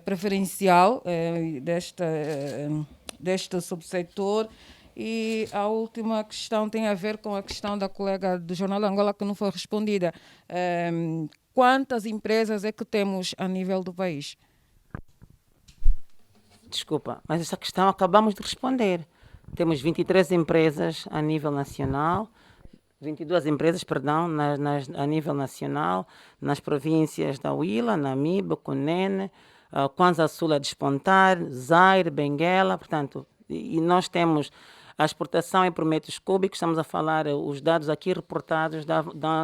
preferencial deste subsetor. E a última questão tem a ver com a questão da colega do Jornal de Angola que não foi respondida. Quantas empresas é que temos a nível do país? Desculpa, mas essa questão acabamos de responder. Temos 23 empresas a nível nacional, 22 empresas, perdão, a nível nacional, nas províncias da Huila, Namibe, Cunene, Kwanza Sul a despontar, Zaire, Benguela, portanto, e nós temos a exportação em por metros cúbicos, estamos a falar, os dados aqui reportados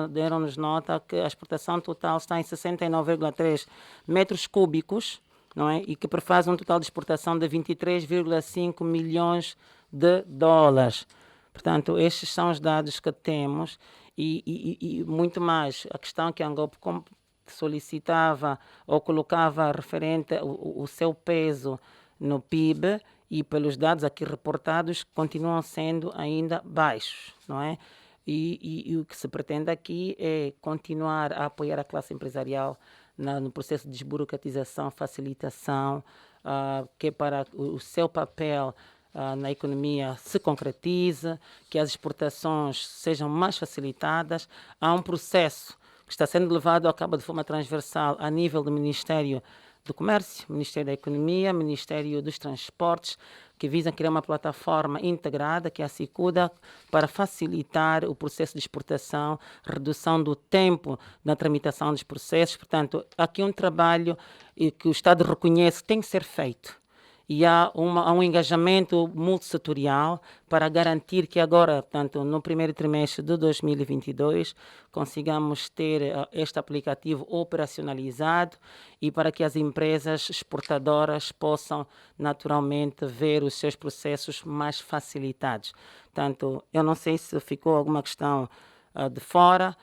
deram-nos nota que a exportação total está em 69,3 metros cúbicos, não é? E que prefaz um total de exportação de 23,5 milhões de dólares. Portanto, estes são os dados que temos e muito mais. A questão que a Angola solicitava ou colocava referente o seu peso no PIB, e pelos dados aqui reportados continuam sendo ainda baixos, não é? E o que se pretende aqui é continuar a apoiar a classe empresarial no processo de desburocratização, facilitação, que é para o seu papel na economia se concretize, que as exportações sejam mais facilitadas. Há um processo que está sendo levado a cabo de forma transversal a nível do Ministério do Comércio, Ministério da Economia, Ministério dos Transportes, que visam criar uma plataforma integrada, que é a Cicuda, para facilitar o processo de exportação, redução do tempo na tramitação dos processos. Portanto, aqui um trabalho que o Estado reconhece que tem que ser feito. E há um engajamento multissetorial para garantir que agora, portanto, no primeiro trimestre de 2022, consigamos ter este aplicativo operacionalizado e para que as empresas exportadoras possam naturalmente ver os seus processos mais facilitados. Portanto, eu não sei se ficou alguma questão de fora.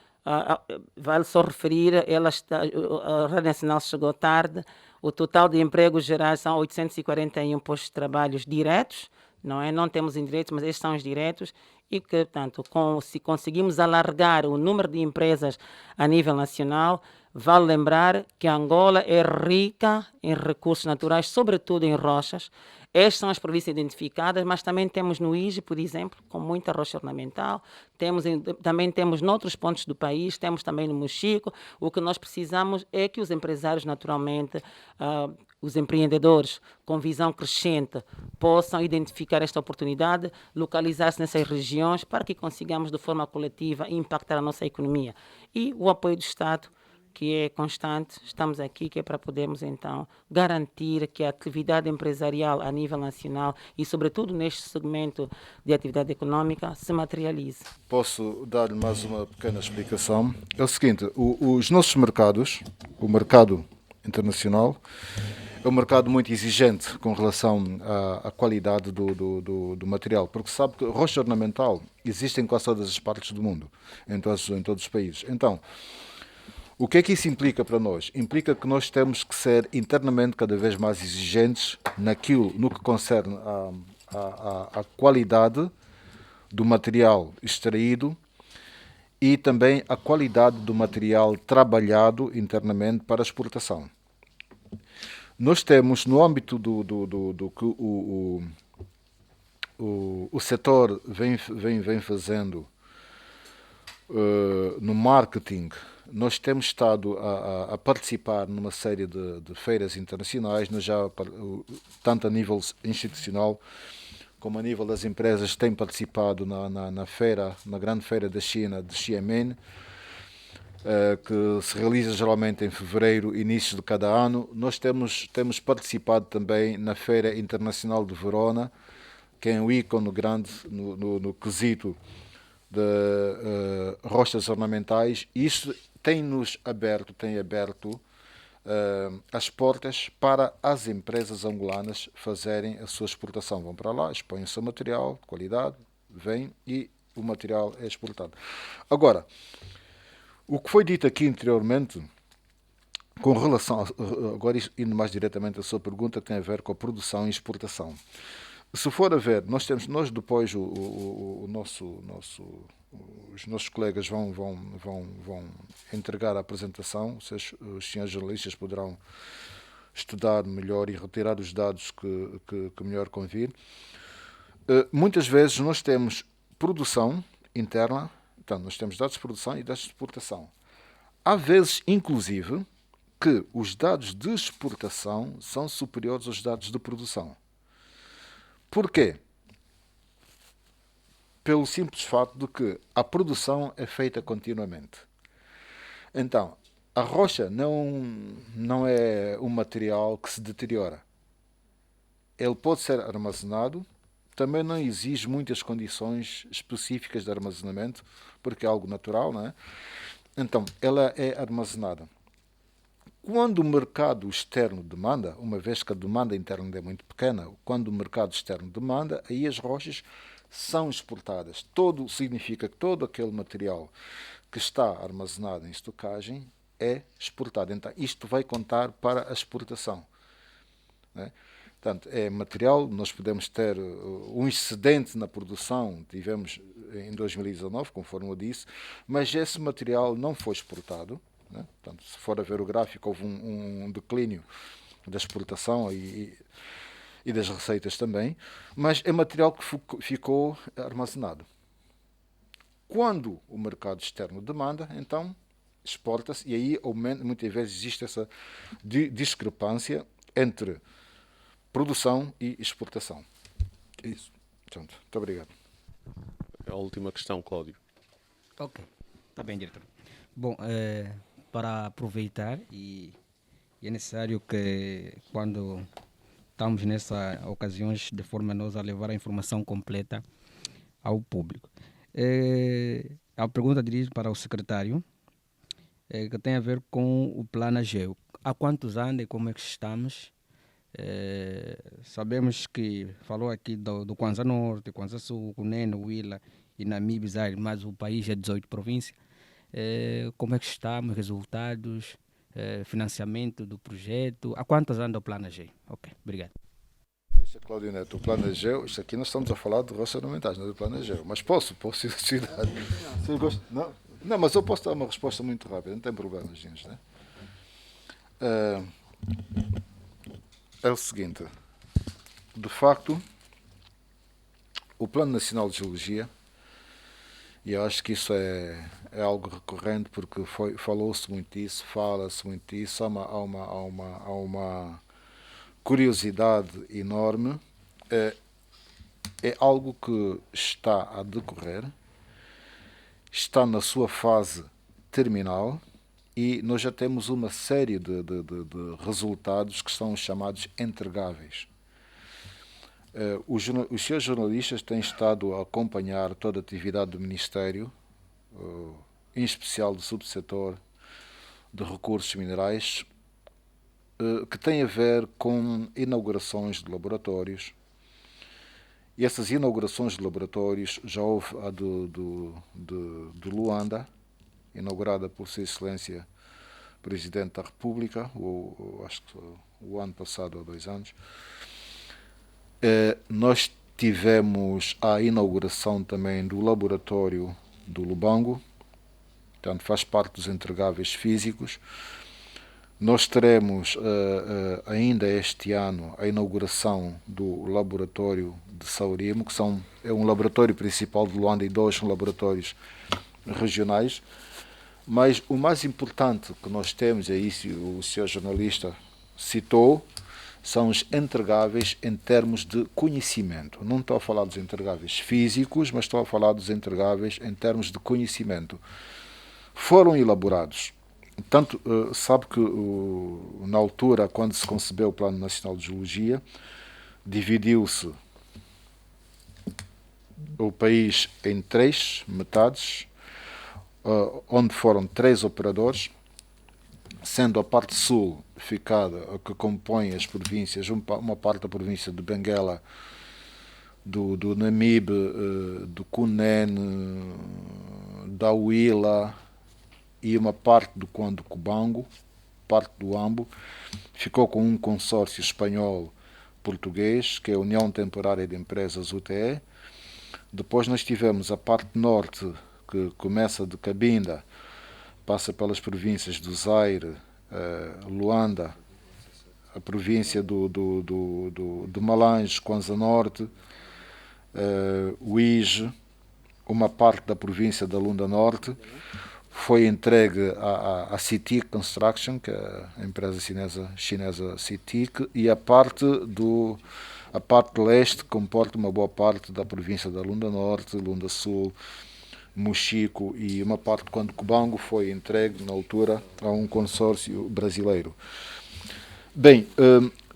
Vale só referir, a Rádio Nacional chegou tarde. O total de empregos gerais são 841 postos de trabalho diretos, não é? Não temos indiretos, mas estes são os diretos. E que, portanto, se conseguimos alargar o número de empresas a nível nacional, vale lembrar que a Angola é rica em recursos naturais, sobretudo em rochas. Estas são as províncias identificadas, mas também temos no IJE, por exemplo, com muita rocha ornamental. Também temos noutros pontos do país, temos também no Mochico. O que nós precisamos é que os empresários, naturalmente, os empreendedores com visão crescente possam identificar esta oportunidade, localizar-se nessas regiões para que consigamos de forma coletiva impactar a nossa economia. E o apoio do Estado, que é constante, estamos aqui que é para podermos então garantir que a atividade empresarial a nível nacional e sobretudo neste segmento de atividade econômica se materialize. Posso dar-lhe mais uma pequena explicação? É o seguinte, os nossos mercados, o mercado internacional, é um mercado muito exigente com relação à qualidade do material, porque sabe que rocha ornamental existe em quase todas as partes do mundo, em todos os países. Então, o que é que isso implica para nós? Implica que nós temos que ser internamente cada vez mais exigentes no que concerne à qualidade do material extraído e também a qualidade do material trabalhado internamente para exportação. Nós temos, no âmbito do que o setor vem fazendo no marketing, nós temos estado a participar numa série de feiras internacionais, tanto a nível institucional como a nível das empresas, tem participado na grande feira da China de Xiamen, que se realiza geralmente em fevereiro, início de cada ano. Nós temos participado também na Feira Internacional de Verona, que é um ícone grande no quesito de rochas ornamentais. Isso tem aberto as portas para as empresas angolanas fazerem a sua exportação. Vão para lá, expõem o seu material de qualidade, vêm e o material é exportado. Agora, o que foi dito aqui anteriormente, com relação, agora indo mais diretamente à sua pergunta, tem a ver com a produção e exportação. Se for a ver, nós depois os nossos colegas vão entregar a apresentação, os senhores jornalistas poderão estudar melhor e retirar os dados que melhor convir. Muitas vezes nós temos produção interna, então nós temos dados de produção e dados de exportação. Há vezes, inclusive, que os dados de exportação são superiores aos dados de produção. Porquê? Pelo simples fato de que a produção é feita continuamente. Então, a rocha não é um material que se deteriora. Ele pode ser armazenado, também não exige muitas condições específicas de armazenamento, porque é algo natural, não é? Então, ela é armazenada. Quando o mercado externo demanda, uma vez que a demanda interna é muito pequena, quando o mercado externo demanda, aí as rochas são exportadas. Significa que todo aquele material que está armazenado em estocagem é exportado. Então, isto vai contar para a exportação, né? Portanto, é material, nós podemos ter um excedente na produção, tivemos em 2019, conforme eu disse, mas esse material não foi exportado, né? Portanto, se for a ver o gráfico, houve um declínio da exportação e das receitas também, mas é material que ficou armazenado. Quando o mercado externo demanda, então exporta-se e aí muitas vezes existe essa discrepância entre produção e exportação. Isso. Portanto, muito obrigado. A última questão, Cláudio. Ok, está bem, diretor. Bom, para aproveitar, e é necessário que quando estamos nessas ocasiões, de forma a nós a levar a informação completa ao público. A pergunta dirige para o secretário, que tem a ver com o Plano AGEO. Há quantos anos e como é que estamos? Sabemos que falou aqui do Kwanza Norte, Kwanza Sul, Cunene, Huila e Namibe, Zaire, mas o país é 18 províncias. Como é que estamos? Resultados, financiamento do projeto? Há quantos anos o Plano AGEO? Ok, obrigado. Cláudio Neto, o Plano AGEO, isto aqui nós estamos a falar de roças ornamentais, não é do Plano AGEO, mas posso ir dar. Não, mas eu posso dar uma resposta muito rápida, não tem problema, gente, né? É o seguinte, de facto, o Plano Nacional de Geologia, e eu acho que isso é algo recorrente porque falou-se muito disso, fala-se muito disso, há uma curiosidade enorme, é algo que está a decorrer, está na sua fase terminal, e nós já temos uma série de resultados que são chamados entregáveis. Os senhores jornalistas têm estado a acompanhar toda a atividade do Ministério, em especial do subsetor de recursos minerais, que tem a ver com inaugurações de laboratórios. E essas inaugurações de laboratórios, já houve a de Luanda, inaugurada por Sua Excelência Presidente da República, acho que o ano passado, há 2 anos. Nós tivemos a inauguração também do laboratório do Lubango, portanto faz parte dos entregáveis físicos. Nós teremos ainda este ano a inauguração do laboratório de Saurimo, que é um laboratório principal de Luanda e 2 laboratórios regionais. Mas o mais importante que nós temos, é isso o senhor jornalista citou, são os entregáveis em termos de conhecimento. Não estou a falar dos entregáveis físicos, mas estou a falar dos entregáveis em termos de conhecimento. Foram elaborados. Tanto, sabe que na altura, quando se concebeu o Plano Nacional de Geologia, dividiu-se o país em 3 metades, onde foram 3 operadores, sendo a parte sul que compõe as províncias, uma parte da província de Benguela, do Namib, do Cunene, da Huila e uma parte do Conde Cubango, parte do Ambo, ficou com um consórcio espanhol-português, que é a União Temporária de Empresas UTE. Depois nós tivemos a parte norte, que começa de Cabinda, passa pelas províncias do Zaire, Luanda, a província de Malange, Kwanza Norte, Uige, uma parte da província da Lunda Norte, foi entregue à CITIC Construction, que é a empresa chinesa CITIC, e a parte leste comporta uma boa parte da província da Lunda Norte, Lunda Sul, Mochico, e uma parte de Conde Cubango foi entregue na altura a um consórcio brasileiro. Bem,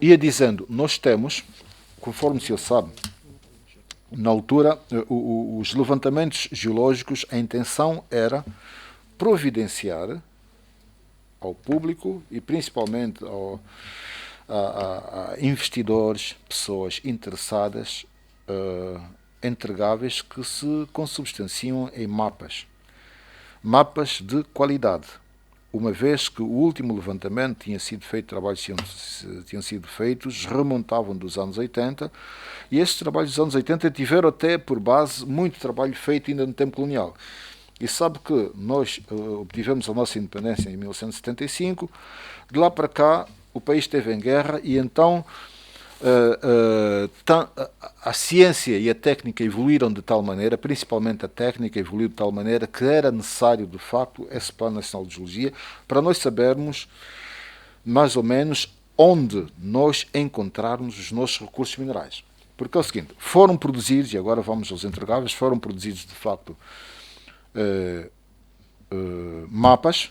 ia dizendo, nós temos, conforme se sabe, na altura, os levantamentos geológicos, a intenção era providenciar ao público e principalmente a investidores, pessoas interessadas, entregáveis que se consubstanciam em mapas de qualidade. Uma vez que o último levantamento tinha sido feito, trabalhos tinham sido feitos, remontavam dos anos 80, e esses trabalhos dos anos 80 tiveram até por base muito trabalho feito ainda no tempo colonial. E sabe que nós obtivemos a nossa independência em 1975, de lá para cá o país esteve em guerra, e então a ciência e a técnica evoluíram de tal maneira, principalmente a técnica evoluiu de tal maneira, que era necessário, de facto, esse Plano Nacional de Geologia, para nós sabermos, mais ou menos, onde nós encontrarmos os nossos recursos minerais. Porque é o seguinte, foram produzidos, e agora vamos aos entregáveis, foram produzidos, de facto, mapas.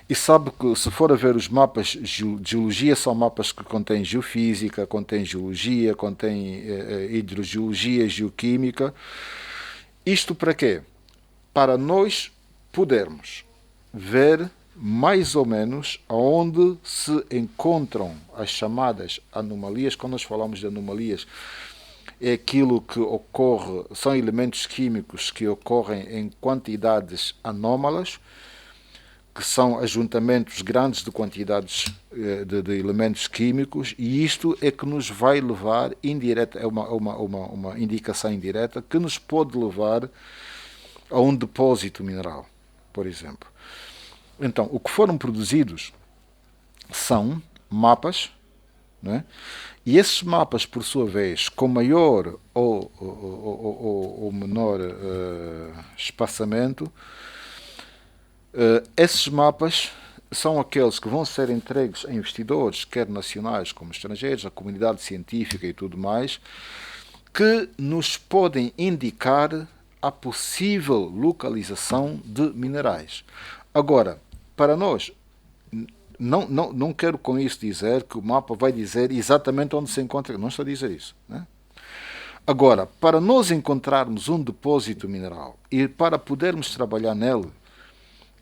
E sabe que, se for a ver os mapas de geologia, são mapas que contêm geofísica, contêm geologia, contêm hidrogeologia, geoquímica. Isto para quê? Para nós podermos ver mais ou menos aonde se encontram as chamadas anomalias. Quando nós falamos de anomalias, é aquilo que ocorre, são elementos químicos que ocorrem em quantidades anómalas, que são ajuntamentos grandes de quantidades de elementos químicos, e isto é que nos vai levar indireta, é uma indicação indireta que nos pode levar a um depósito mineral, por exemplo. Então, o que foram produzidos são mapas, né? E esses mapas, por sua vez, com maior ou menor espaçamento, esses mapas são aqueles que vão ser entregues a investidores, quer nacionais como estrangeiros, a comunidade científica e tudo mais, que nos podem indicar a possível localização de minerais. Agora, para nós, não quero com isso dizer que o mapa vai dizer exatamente onde se encontra, não estou a dizer isso, né? Agora, para nós encontrarmos um depósito mineral e para podermos trabalhar nele,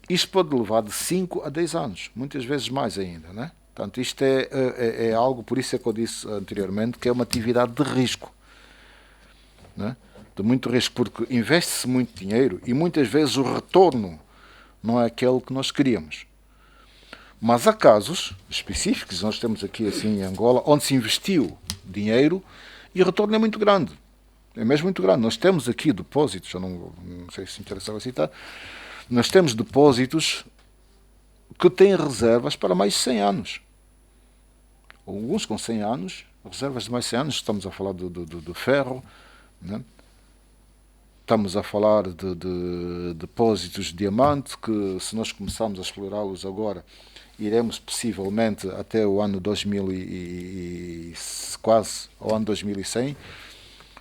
isto pode levar de 5 a 10 anos, muitas vezes mais ainda, né? Portanto, isto é algo, por isso é que eu disse anteriormente, que é uma atividade de risco, né? De muito risco, porque investe-se muito dinheiro e muitas vezes o retorno não é aquele que nós queríamos. Mas há casos específicos, nós temos aqui assim em Angola, onde se investiu dinheiro e o retorno é muito grande. É mesmo muito grande. Nós temos aqui depósitos, eu não sei se interessava citar, nós temos depósitos que têm reservas para mais de 100 anos. Alguns com 100 anos, reservas de mais de 100 anos, estamos a falar do ferro, né? Estamos a falar de depósitos de diamante, que se nós começarmos a explorá-los agora, iremos possivelmente até o ano 2000 quase ao ano 2100.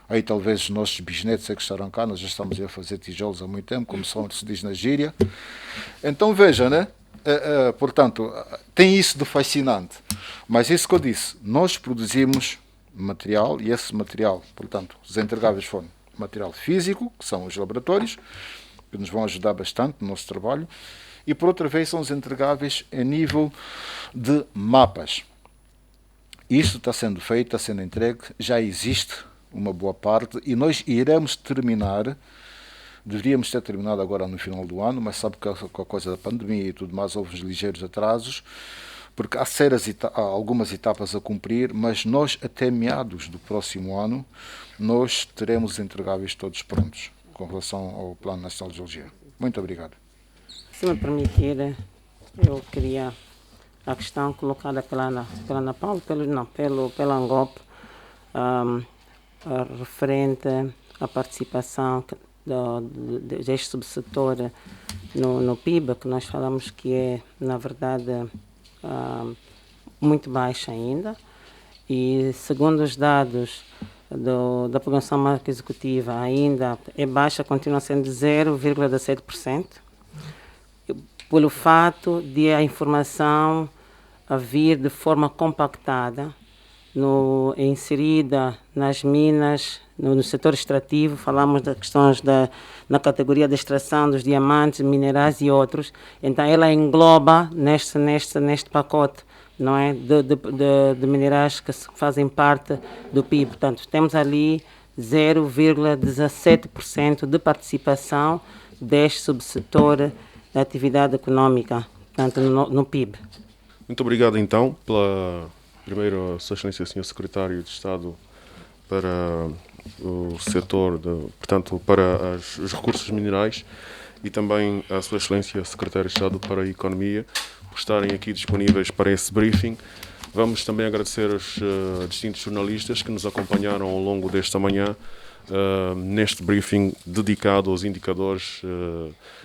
Aí talvez os nossos bisnetos é que estarão cá, nós já estamos a fazer tijolos há muito tempo, como se diz na gíria. Então veja, né? Portanto, tem isso de fascinante. Mas isso que eu disse, nós produzimos material, e esse material, portanto, os entregáveis foram material físico, que são os laboratórios, que nos vão ajudar bastante no nosso trabalho, e por outra vez são os entregáveis a nível de mapas. Isto está sendo feito, está sendo entregue, já existe uma boa parte, e nós iremos terminar, deveríamos ter terminado agora no final do ano, mas sabe que com a coisa da pandemia e tudo mais houve uns ligeiros atrasos, porque há algumas etapas a cumprir, mas nós até meados do próximo ano nós teremos os entregáveis todos prontos com relação ao Plano Nacional de Geologia. Muito obrigado. Se me permitir, eu queria a questão colocada pela Ana Paula, pela ANGOP, referente à participação deste subsetor no PIB, que nós falamos que é, na verdade, muito baixa ainda. E segundo os dados da Programação Marca Executiva, ainda é baixa, continua sendo 0,17%, pelo fato de a informação a vir de forma compactada, inserida nas minas, no setor extrativo. Falamos das questões na categoria de extração dos diamantes, minerais e outros. Então, ela engloba neste pacote, não é, de minerais que fazem parte do PIB. Portanto, temos ali 0,17% de participação deste subsetor da atividade econômica, portanto, no PIB. Muito obrigado, então, primeiro, Sua Excelência, Sr. Secretário de Estado para o setor, portanto, para os recursos minerais, e também a Sua Excelência, Secretário de Estado para a Economia, por estarem aqui disponíveis para esse briefing. Vamos também agradecer aos distintos jornalistas que nos acompanharam ao longo desta manhã, neste briefing dedicado aos indicadores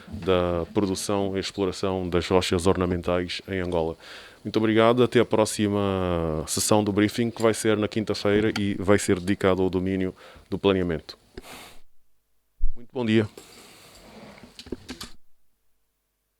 da produção e exploração das rochas ornamentais em Angola. Muito obrigado, até a próxima sessão do briefing, que vai ser na quinta-feira e vai ser dedicado ao domínio do planeamento. Muito bom dia.